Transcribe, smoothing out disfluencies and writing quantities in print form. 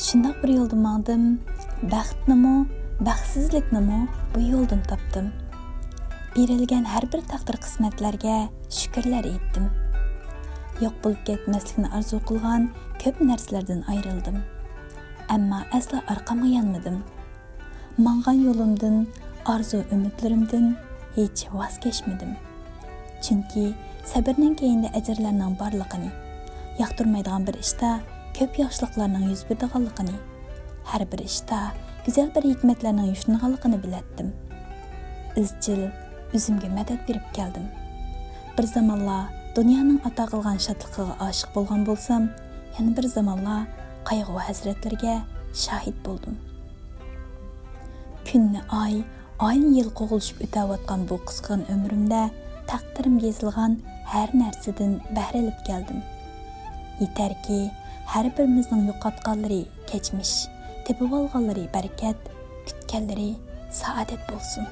Shundoq bir yo'lda mangdim, baxtnimi, baxtsizliknimi bu yo'ldan topdim. Berilgan har bir taqdir qismatlarga shukrlar etdim. Yo'q bo'lib ketmaslikni arzu qilgan ko'p narsalardan ayrildim. Ammo asla orqamga yanmadim. Mangan yo'limdan, arzu umidlarimdan hech voz kechmadim. Chunki sabrning keyinda ajrlarning borligini, yoqtirmaydigan bir ishda ko'p yaxshiliklarning yuz beradiganligini, har bir ishda go'zal bir hikmatlarning yushnganligini bilatdim. Izchil o'zimga madad berib keldim. Bir zamonlar dunyoning ato qilgan shodligiga oshiq bo'lgan bo'lsam, yana bir zamonlar qayg'u va hasratlarga shohid bo'ldim. Kunni oyni yil qo'g'ilishib o'tayotgan bu qisqa umrimda taqdirimga yozilgan har narsadan bahra olib keldim. Yetarki har birimizning yo'qotganlari kechmish, tepib olganlari barakat, kutganlari saodat bo'lsin.